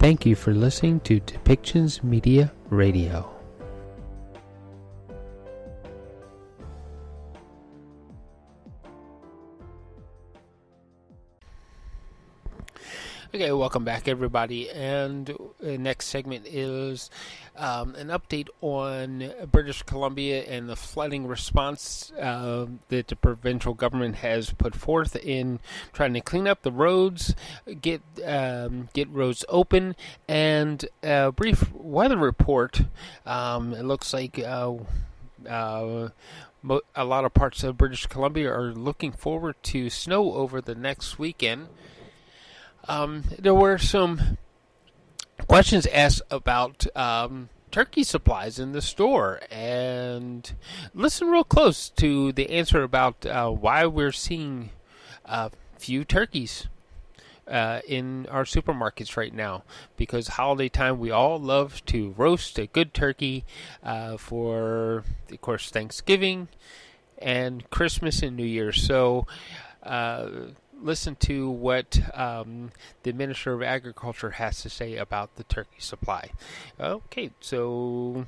Thank you for listening to Depictions Media Radio. Okay, welcome back, everybody. And the next segment is an update on British Columbia and the flooding response that the provincial government has put forth in trying to clean up the roads, get roads open, and a brief weather report. It looks like a lot of parts of British Columbia are looking forward to snow over the next weekend. There were some questions asked about turkey supplies in the store, and listen real close to the answer about why we're seeing few turkeys in our supermarkets right now. Because holiday time, we all love to roast a good turkey for, of course, Thanksgiving and Christmas and New Year. So listen to what the Minister of Agriculture has to say about the turkey supply. Okay, so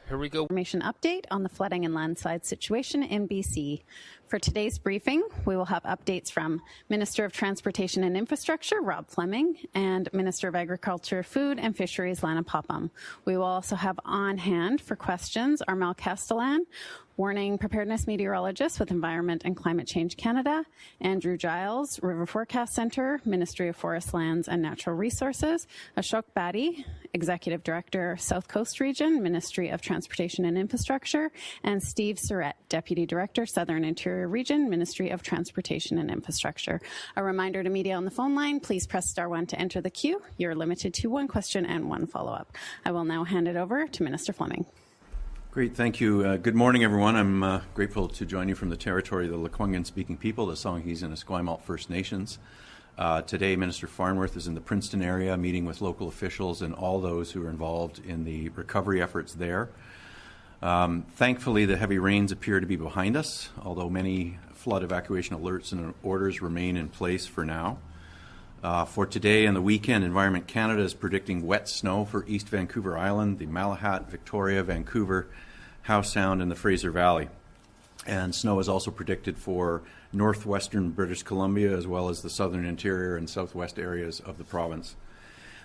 here we go. Information update on the flooding and landslide situation in BC. For today's briefing, we will have updates from Minister of Transportation and Infrastructure, Rob Fleming, and Minister of Agriculture, Food and Fisheries, Lana Popham. We will also have on hand for questions Armel Castellan, Warning Preparedness Meteorologist with Environment and Climate Change Canada, Andrew Giles, River Forecast Centre, Ministry of Forest Lands and Natural Resources, Ashok Badi, Executive Director, South Coast Region, Ministry of Transportation and Infrastructure, and Steve Surrett, Deputy Director, Southern Interior Region, Ministry of Transportation and Infrastructure. A reminder to media on the phone line, please press *1 to enter the queue. You're limited to one question and one follow-up. I will now hand it over to Minister Fleming. Great, thank you. Good morning, everyone. I'm grateful to join you from the territory of the Lekwungen-speaking people, the Songhees and Esquimalt First Nations. Today, Minister Farnworth is in the Princeton area meeting with local officials and all those who are involved in the recovery efforts there. Thankfully, the heavy rains appear to be behind us, although many flood evacuation alerts and orders remain in place for now. For today and the weekend, Environment Canada is predicting wet snow for East Vancouver Island, the Malahat, Victoria, Vancouver, Howe Sound, and the Fraser Valley. And snow is also predicted for northwestern British Columbia, as well as the southern interior and southwest areas of the province.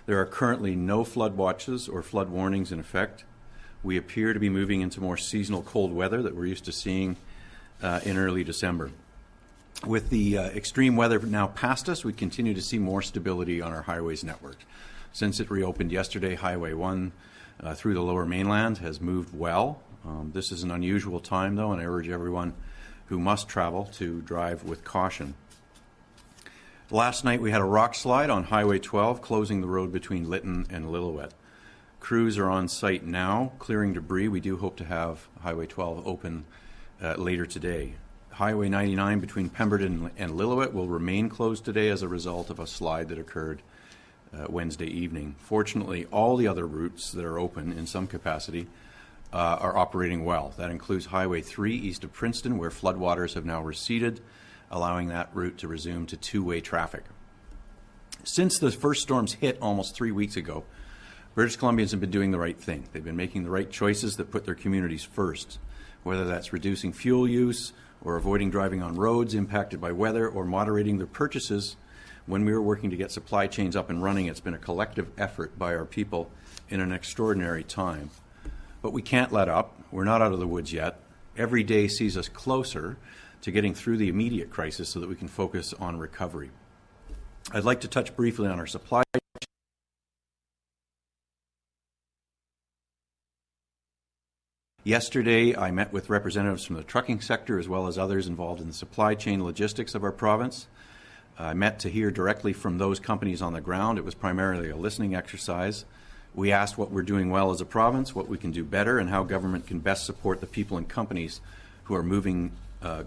There are currently no flood watches or flood warnings in effect. We appear to be moving into more seasonal cold weather that we're used to seeing in early December. With the extreme weather now past us, we continue to see more stability on our highways network. Since it reopened yesterday, Highway 1 through the Lower Mainland has moved well. This is an unusual time, though, and I urge everyone who must travel to drive with caution. Last night, we had a rock slide on Highway 12, closing the road between Lytton and Lillooet. Crews are on site now, clearing debris. We do hope to have Highway 12 open later today. Highway 99 between Pemberton and Lillooet will remain closed today as a result of a slide that occurred Wednesday evening. Fortunately, all the other routes that are open in some capacity are operating well. That includes Highway 3 east of Princeton, where floodwaters have now receded, allowing that route to resume to two-way traffic. Since the first storms hit almost 3 weeks ago, British Columbians have been doing the right thing. They've been making the right choices that put their communities first, whether that's reducing fuel use or avoiding driving on roads impacted by weather or moderating their purchases. When we were working to get supply chains up and running, it's been a collective effort by our people in an extraordinary time. But we can't let up. We're not out of the woods yet. Every day sees us closer to getting through the immediate crisis so that we can focus on recovery. I'd like to touch briefly on our supply chain. Yesterday, I met with representatives from the trucking sector as well as others involved in the supply chain logistics of our province. I met to hear directly from those companies on the ground. It was primarily a listening exercise. We asked what we're doing well as a province, what we can do better, and how government can best support the people and companies who are moving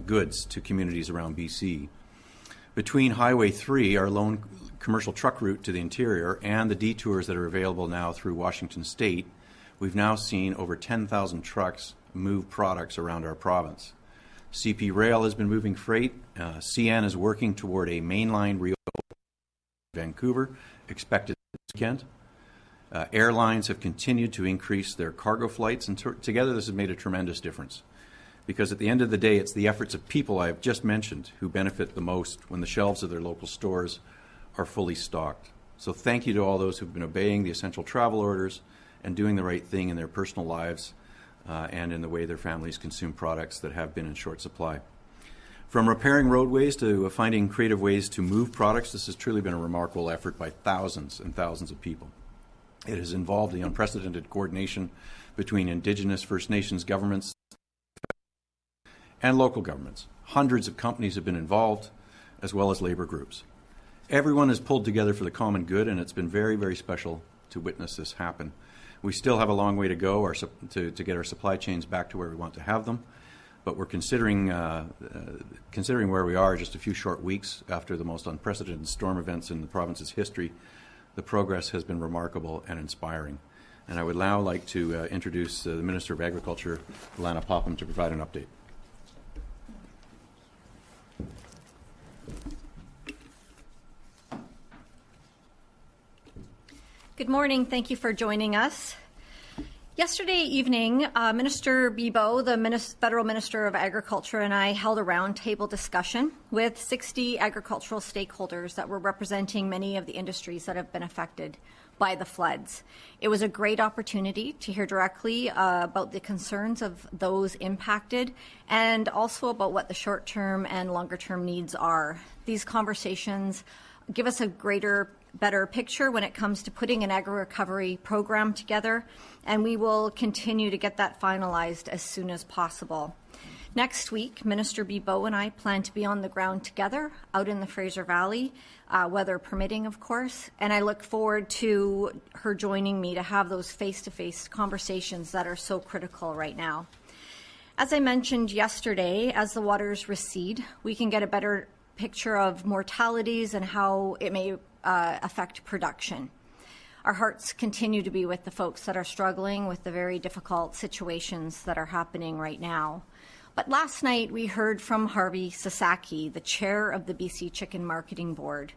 goods to communities around BC. Between Highway 3, our lone commercial truck route to the interior, and the detours that are available now through Washington State, we've now seen over 10,000 trucks move products around our province. CP Rail has been moving freight. CN is working toward a mainline reopening in Vancouver, expected weekend. Airlines have continued to increase their cargo flights, and together this has made a tremendous difference. Because at the end of the day, it's the efforts of people I have just mentioned who benefit the most when the shelves of their local stores are fully stocked. So thank you to all those who've been obeying the essential travel orders and doing the right thing in their personal lives and in the way their families consume products that have been in short supply. From repairing roadways to finding creative ways to move products, this has truly been a remarkable effort by thousands and thousands of people. It has involved the unprecedented coordination between Indigenous First Nations governments and local governments. Hundreds of companies have been involved, as well as labor groups. Everyone has pulled together for the common good, and it's been very, very special to witness this happen. We still have a long way to go to get our supply chains back to where we want to have them, but we're considering where we are just a few short weeks after the most unprecedented storm events in the province's history. The progress has been remarkable and inspiring. And I would now like to introduce the Minister of Agriculture, Lana Popham, to provide an update. Good morning. Thank you for joining us. Yesterday evening, Minister Bibeau, the Federal Minister of Agriculture, and I held a roundtable discussion with 60 agricultural stakeholders that were representing many of the industries that have been affected by the floods. It was a great opportunity to hear directly about the concerns of those impacted and also about what the short-term and longer-term needs are. These conversations give us a better picture when it comes to putting an agri-recovery program together, and we will continue to get that finalized as soon as possible. Next week, Minister Bibeau and I plan to be on the ground together out in the Fraser Valley, weather permitting, of course, and I look forward to her joining me to have those face-to-face conversations that are so critical right now. As I mentioned yesterday, as the waters recede, we can get a better picture of mortalities and how it may affect production. Our hearts continue to be with the folks that are struggling with the very difficult situations that are happening right now. But last night we heard from Harvey Sasaki, the chair of the BC Chicken Marketing Board.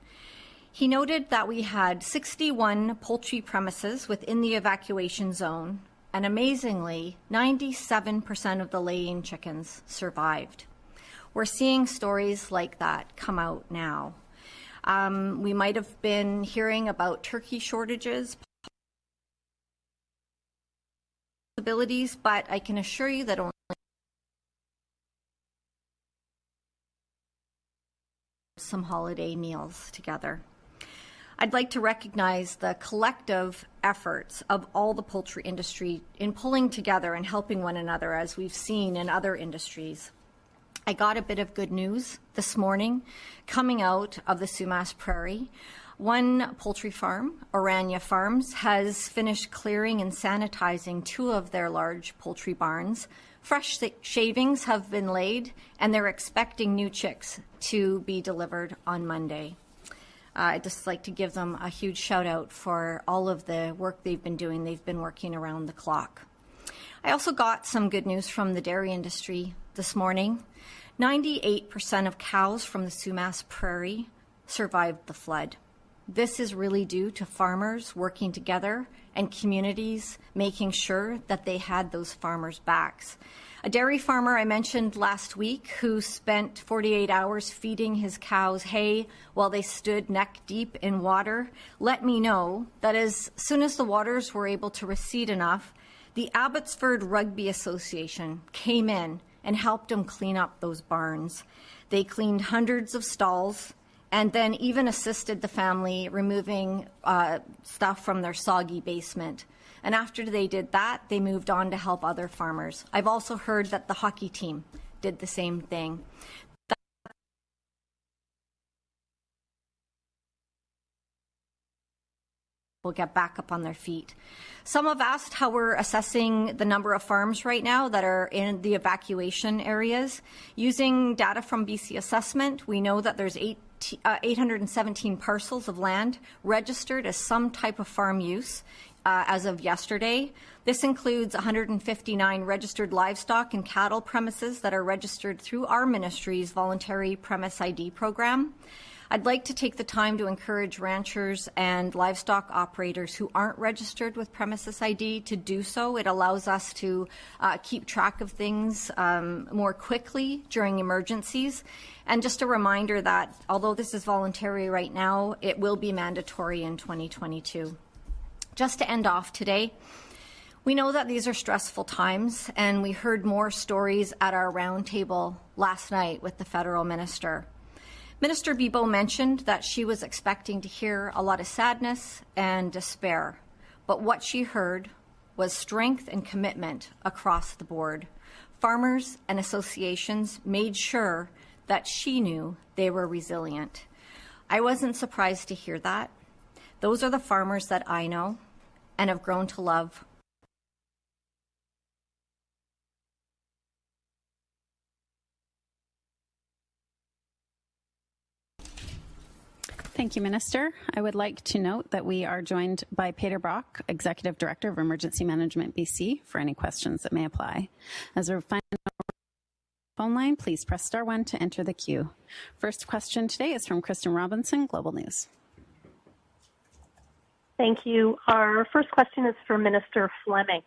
He noted that we had 61 poultry premises within the evacuation zone, and amazingly, 97% of the laying chickens survived. We're seeing stories like that come out now. We might have been hearing about turkey shortages, possibilities, but I can assure you that only some holiday meals together. I'd like to recognize the collective efforts of all the poultry industry in pulling together and helping one another, as we've seen in other industries. I got a bit of good news this morning coming out of the Sumas Prairie. One poultry farm, Orania Farms, has finished clearing and sanitizing 2 of their large poultry barns. Fresh shavings have been laid, and they're expecting new chicks to be delivered on Monday. I'd just like to give them a huge shout out for all of the work they've been doing. They've been working around the clock. I also got some good news from the dairy industry this morning. 98% of cows from the Sumas Prairie survived the flood. This is really due to farmers working together and communities making sure that they had those farmers' backs. A dairy farmer I mentioned last week who spent 48 hours feeding his cows hay while they stood neck deep in water let me know that as soon as the waters were able to recede enough, the Abbotsford Rugby Association came in and helped him clean up those barns. They cleaned hundreds of stalls and then even assisted the family removing stuff from their soggy basement. And after they did that, they moved on to help other farmers. I've also heard that the hockey team did the same thing. Will get back up on their feet. Some have asked how we're assessing the number of farms right now that are in the evacuation areas. Using data from BC Assessment, we know that there's 817 parcels of land registered as some type of farm use as of yesterday. This includes 159 registered livestock and cattle premises that are registered through our ministry's voluntary premise ID program. I'd like to take the time to encourage ranchers and livestock operators who aren't registered with Premises ID to do so. It allows us to keep track of things more quickly during emergencies. And just a reminder that although this is voluntary right now, it will be mandatory in 2022. Just to end off today, we know that these are stressful times, and we heard more stories at our roundtable last night with the federal minister. Minister Bibeau mentioned that she was expecting to hear a lot of sadness and despair, but what she heard was strength and commitment across the board. Farmers and associations made sure that she knew they were resilient. I wasn't surprised to hear that. Those are the farmers that I know and have grown to love. Thank you, Minister. I would like to note that we are joined by Peter Brock, Executive Director of Emergency Management BC, for any questions that may apply. As a final phone line, please press *1 to enter the queue. First question today is from Kristen Robinson, Global News. Thank you. Our first question is for Minister Fleming.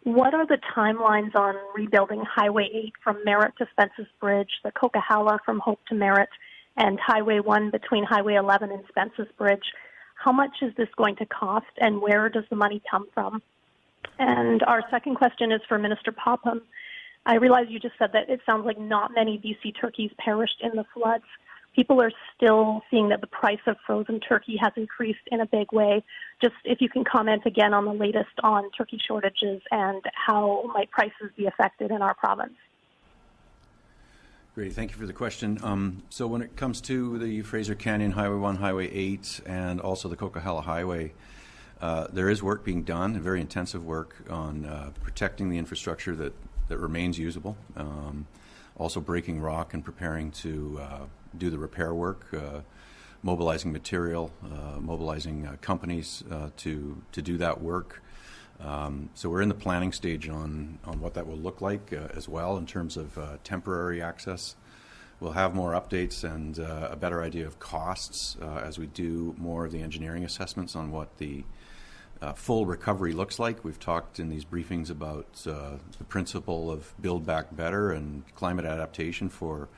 What are the timelines on rebuilding Highway 8 from Merritt to Spence's Bridge, the Coquihalla from Hope to Merritt, and Highway 1 between Highway 11 and Spence's Bridge? How much is this going to cost, and where does the money come from? And our second question is for Minister Popham. I realize you just said that it sounds like not many BC turkeys perished in the floods. People are still seeing that the price of frozen turkey has increased in a big way. Just if you can comment again on the latest on turkey shortages and how might prices be affected in our province. Great, thank you for the question. So when it comes to the Fraser Canyon Highway 1, Highway 8, and also the Coquihalla Highway, there is work being done, very intensive work on protecting the infrastructure that remains usable, also breaking rock and preparing to do the repair work, mobilizing material, mobilizing companies to do that work. So we're in the planning stage on what that will look like as well in terms of temporary access. We'll have more updates and a better idea of costs as we do more of the engineering assessments on what the full recovery looks like. We've talked in these briefings about the principle of build back better and climate adaptation for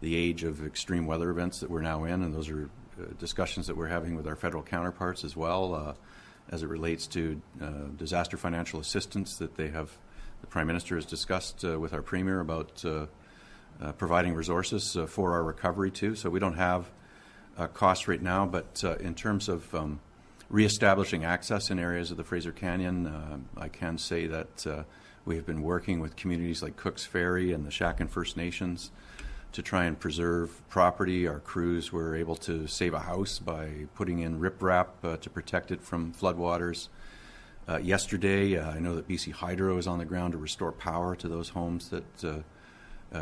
the age of extreme weather events that we're now in, and those are discussions that we're having with our federal counterparts as well as it relates to disaster financial assistance that they have. The Prime Minister has discussed with our Premier about providing resources for our recovery too. So we don't have costs right now, but in terms of reestablishing access in areas of the Fraser Canyon, I can say that we have been working with communities like Cook's Ferry and the Shaken First Nations to try and preserve property. Our crews were able to save a house by putting in riprap to protect it from floodwaters. Yesterday, I know that BC Hydro is on the ground to restore power to those homes that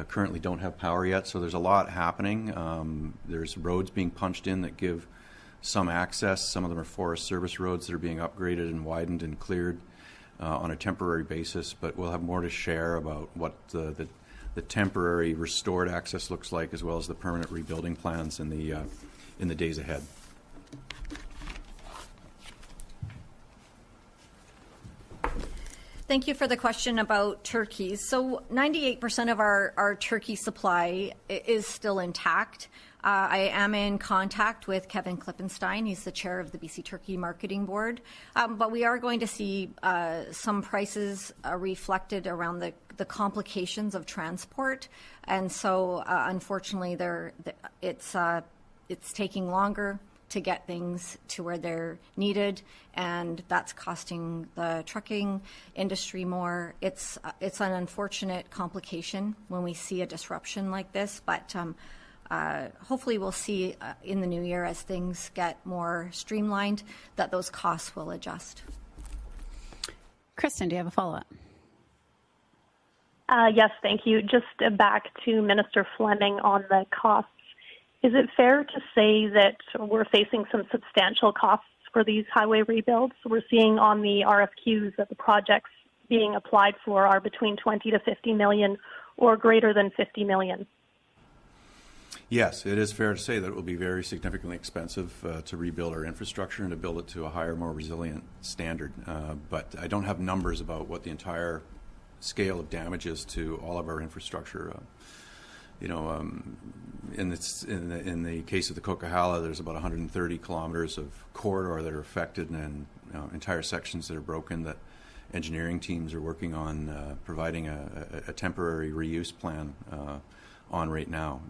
currently don't have power yet. So there's a lot happening. There's roads being punched in that give some access. Some of them are Forest Service roads that are being upgraded and widened and cleared on a temporary basis. But we'll have more to share about what the temporary restored access looks like, as well as the permanent rebuilding plans in the days ahead. Thank you for the question about turkeys. So 98% of our turkey supply is still intact. I am in contact with Kevin Klippenstein. He's the chair of the BC Turkey Marketing Board. But we are going to see some prices reflected around the complications of transport. And so, unfortunately, it's taking longer to get things to where they're needed, and that's costing the trucking industry more. It's an unfortunate complication when we see a disruption like this, but hopefully we'll see in the new year, as things get more streamlined, that those costs will adjust. Kristen, do you have a follow-up? Yes, thank you. Just back to Minister Fleming on the costs. Is it fair to say that we're facing some substantial costs for these highway rebuilds? We're seeing on the RFQs that the projects being applied for are between 20 to 50 million or greater than 50 million. Yes, it is fair to say that it will be very significantly expensive to rebuild our infrastructure and to build it to a higher, more resilient standard. But I don't have numbers about what the entire scale of damage is to all of our infrastructure. In the case of the Coquihalla, there's about 130 kilometers of corridor that are affected, and entire sections that are broken that engineering teams are working on providing a temporary reuse plan on right now.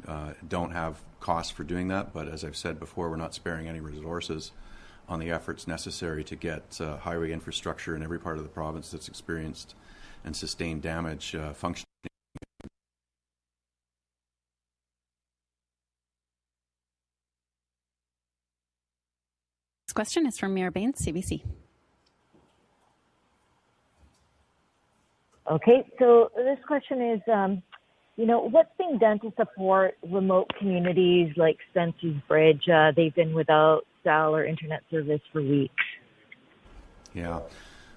Don't have costs for doing that, but as I've said before, we're not sparing any resources on the efforts necessary to get highway infrastructure in every part of the province that's experienced and sustained damage functioning. This question is from Mira Baines, CBC. Okay, so this question is, what's being done to support remote communities like Spencer's Bridge? They've been without cell or internet service for weeks. Yeah,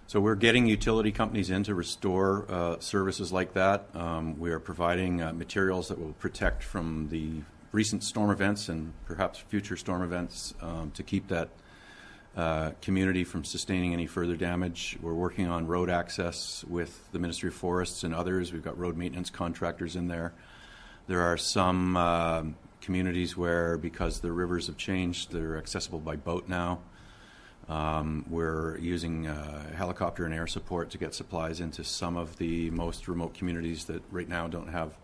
so we're getting utility companies in to restore services like that. We are providing materials that will protect from the recent storm events and perhaps future storm events to keep that community from sustaining any further damage. We're working on road access with the Ministry of Forests and others. We've got road maintenance contractors in there. There are some communities where, because the rivers have changed, they're accessible by boat now. We're using helicopter and air support to get supplies into some of the most remote communities that right now don't have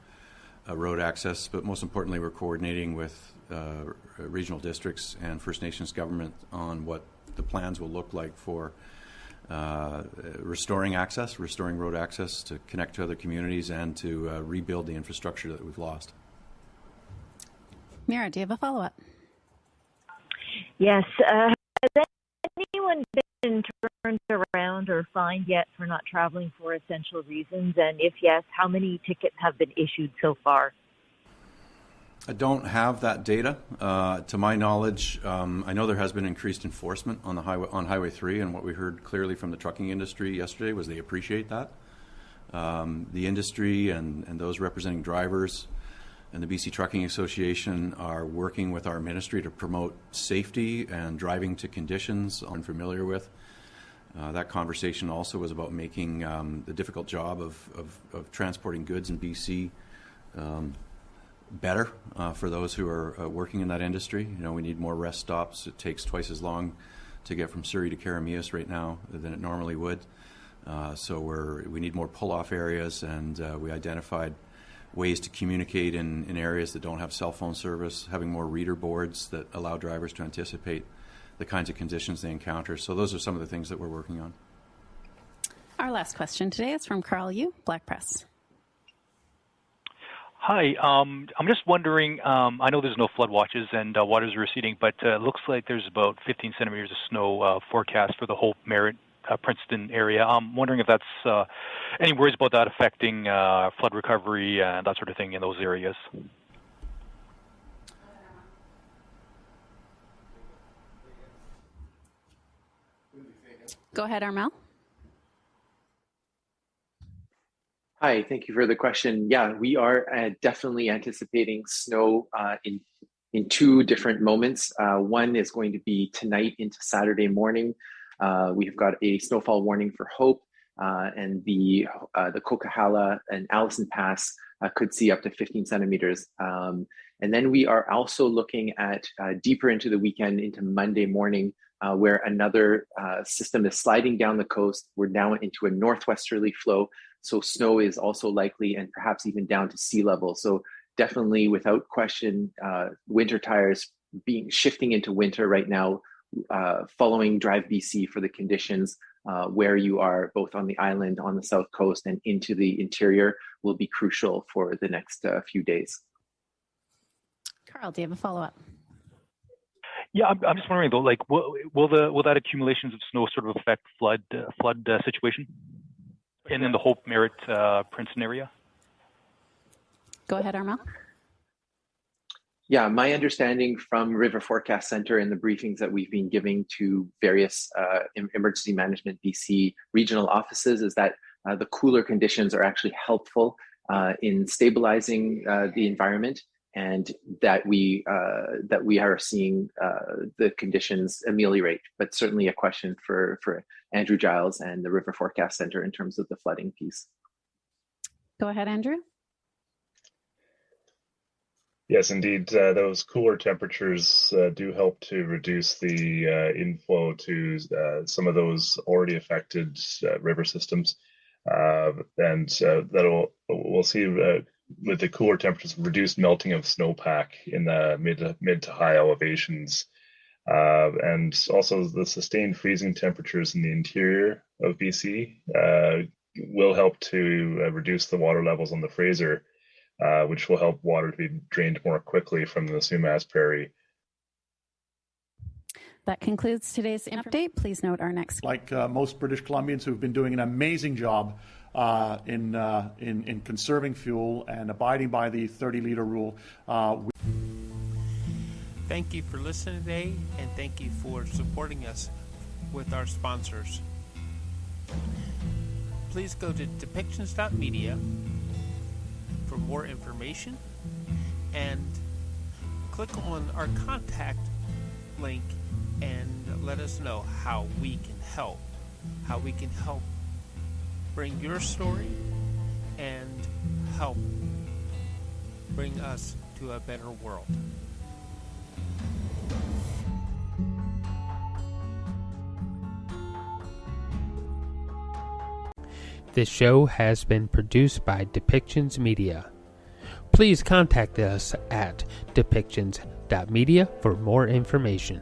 road access. But most importantly, we're coordinating with regional districts and First Nations government on what the plans will look like for restoring road access to connect to other communities and to rebuild the infrastructure that we've lost. Mira, do you have a follow-up? Yes. Has anyone been turned around or fined yet for not traveling for essential reasons? And if yes, how many tickets have been issued so far? I don't have that data. To my knowledge, I know there has been increased enforcement on Highway 3, and what we heard clearly from the trucking industry yesterday was they appreciate that. The industry and those representing drivers and the BC Trucking Association are working with our ministry to promote safety and driving to conditions I'm familiar with. That conversation also was about making the difficult job of transporting goods in BC better for those who are working in that industry. We need more rest stops. It takes twice as long to get from Surrey to Karameas right now than it normally would. So we need more pull-off areas, and we identified ways to communicate in areas that don't have cell phone service, having more reader boards that allow drivers to anticipate the kinds of conditions they encounter. So those are some of the things that we're working on. Our last question today is from Carl Yu, Black Press. Hi, I'm just wondering, I know there's no flood watches and waters are receding, but it looks like there's about 15 centimeters of snow forecast for the Hope, Merritt, Princeton area. I'm wondering if that's any worries about that affecting flood recovery and that sort of thing in those areas. Go ahead, Armel. Hi, thank you for the question. Yeah, we are definitely anticipating snow in two different moments. One is going to be tonight into Saturday morning. We've got a snowfall warning for Hope, and the Coquihalla and Allison Pass could see up to 15 centimeters. And then we are also looking at deeper into the weekend, into Monday morning, where another system is sliding down the coast. We're now into a northwesterly flow. So snow is also likely, and perhaps even down to sea level. So definitely, without question, winter tires shifting into winter right now, following Drive BC for the conditions where you are, both on the island, on the south coast, and into the interior, will be crucial for the next few days. Carl, do you have a follow-up? Yeah, I'm just wondering though, like, will that accumulations of snow sort of affect flood situation in the Hope, Merritt, Princeton area? Go ahead, Armel. Yeah, my understanding from River Forecast Center and the briefings that we've been giving to various Emergency Management BC regional offices is that the cooler conditions are actually helpful in stabilizing the environment and that we are seeing the conditions ameliorate. But certainly a question for Andrew Giles and the River Forecast Center in terms of the flooding piece. Go ahead, Andrew. Yes, indeed. Those cooler temperatures do help to reduce the inflow to some of those already affected river systems, and we'll see with the cooler temperatures, reduced melting of snowpack in the mid to high elevations, and also the sustained freezing temperatures in the interior of BC will help to reduce the water levels on the Fraser, which will help water to be drained more quickly from the Sumas Prairie. That concludes today's update. Please note our next. Like most British Columbians who've been doing an amazing job in conserving fuel and abiding by the 30-liter rule. Thank you for listening today, and thank you for supporting us with our sponsors. Please go to depictions.media for more information, and click on our contact link and let us know how we can help bring your story and help bring us to a better world. This show has been produced by Depictions Media. Please contact us at depictions.media for more information.